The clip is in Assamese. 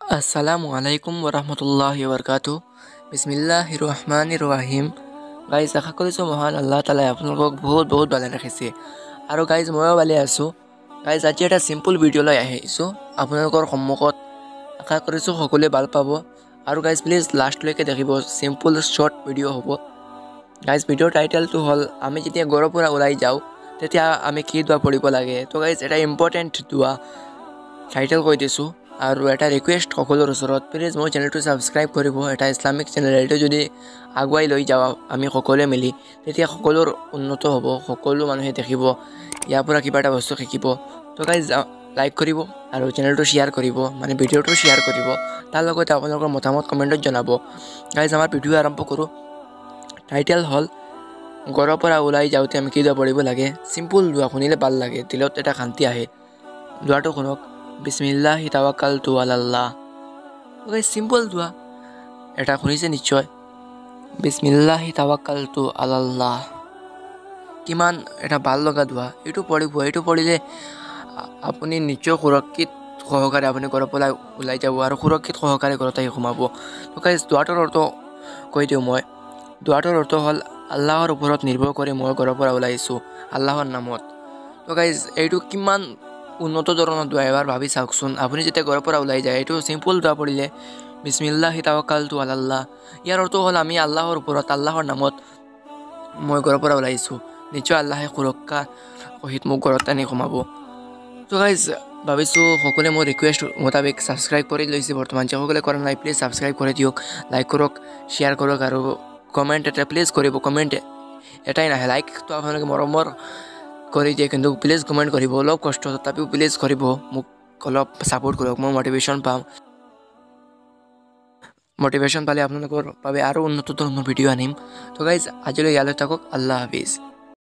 Assalamualaikum warahmatullahi wabarakatuh. বিসমিল্লাহিৰ ৰহমানিৰ ৰহিম। গাইজ আশা কৰিছোঁ মহান আল্লাহ তালাই আপোনালোকক বহুত ভালে ৰাখিছে আৰু গাইজ ময়ো ভালে আছোঁ। গাইজ আজি এটা চিম্পল ভিডিঅ' লৈ আহিছোঁ আপোনালোকৰ সন্মুখত। আশা কৰিছোঁ সকলোৱে ভাল পাব আৰু গাইজ প্লিজ লাষ্টলৈকে দেখিব। চিম্পল শ্বৰ্ট ভিডিঅ' হ'ব। গাইজ ভিডিঅ'ৰ টাইটেলটো হ'ল আমি যেতিয়া ঘৰৰ পৰা ওলাই যাওঁ তেতিয়া আমি কি দোৱা পঢ়িব লাগে। তো গাইজ এটা ইম্পৰ্টেণ্ট দোৱা টাইটেল কৈ দিছোঁ আৰু এটা ৰিকুৱেষ্ট সকলোৰ ওচৰত, প্লিজ মোৰ চেনেলটো ছাবস্ক্ৰাইব কৰিব। এটা ইছলামিক চেনেল, এইটো যদি আগুৱাই লৈ যাওঁ আমি সকলোৱে মিলি তেতিয়া সকলোৰ উন্নত হ'ব, সকলো মানুহে দেখিব, ইয়াৰ পৰা কিবা এটা বস্তু শিকিব। তো গাইজ লাইক কৰিব আৰু চেনেলটো শ্বেয়াৰ কৰিব, মানে ভিডিঅ'টো শ্বেয়াৰ কৰিব, তাৰ লগতে আপোনালোকৰ মতামত কমেণ্টত জনাব। গাইজ আমাৰ ভিডিঅ' আৰম্ভ কৰোঁ। টাইটেল হ'ল ঘৰৰ পৰা ওলাই যাওঁতে আমি কি দোৱা পঢ়িব লাগে। চিম্পল দোৱা, শুনিলে ভাল লাগে, দিলত এটা শান্তি আহে। দোৱাটো শুনক, বিসমিল্লাহি তাৱাক্কালতু আলাল্লাহ। চিম্পল দোৱা এটা শুনিছে নিশ্চয়, বিসমিল্লাহি তাৱাক্কালতু আলাল্লাহ। কিমান এটা ভাল লগা দোৱা। এইটো পঢ়িব, এইটো পঢ়িলে আপুনি নিশ্চয় সুৰক্ষিত সহকাৰে আপুনি ঘৰৰ পৰা ওলাই যাব আৰু সুৰক্ষিত সহকাৰে ঘৰত আহি সোমাব। তো গাইজ দোৱাটোৰ অৰ্থ কৈ দিওঁ মই। দোৱাটোৰ অৰ্থ হ'ল আল্লাহৰ ওপৰত নিৰ্ভৰ কৰি মই ঘৰৰ পৰা ওলাই আহিছোঁ আল্লাহৰ নামত। তো গাইজ এইটো কিমান উন্নত ধৰণৰ দোৱা, এবাৰ ভাবি চাওকচোন। আপুনি যেতিয়া ঘৰৰ পৰা ওলাই যায় এইটো চিম্পল দোৱা পঢ়িলে, বিসমিল্লাহি তাৱাক্কালতু আলাল্লাহ, ইয়াৰ অৰ্থ হ'ল আমি আল্লাহৰ ওপৰত, আল্লাহৰ নামত মই ঘৰৰ পৰা ওলাই আহিছোঁ, নিশ্চয় আল্লাহে সুৰক্ষা সহিত মোক ঘৰত আনি সোমাব। তো গাইজ ভাবিছোঁ সকলোৱে মোৰ ৰিকুৱেষ্ট মোতাবিক ছাবস্ক্ৰাইব কৰি লৈছে বৰ্তমান। যিসকলে কৰা নাই প্লিজ ছাবস্ক্ৰাইব কৰি দিয়ক, লাইক কৰক, শ্বেয়াৰ কৰক আৰু কমেণ্ট এটা প্লিজ কৰিব। কমেণ্ট এটাই নাহে, লাইকটো আপোনালোকে মৰমৰ কৰি দিয়ে, কিন্তু প্লিজ কমেণ্ট কৰিব, অলপ কষ্ট তথাপিও প্লিজ কৰিব, মোক অলপ ছাপোৰ্ট কৰক, মই মটিভেশ্যন পাম। মটিভেশ্যন পালে আপোনালোকৰ বাবে আৰু উন্নত ধৰণৰ ভিডিঅ' আনিম। তো গাইজ আজিলৈ ইয়ালৈ থাকক, আল্লাহ হাফিজ।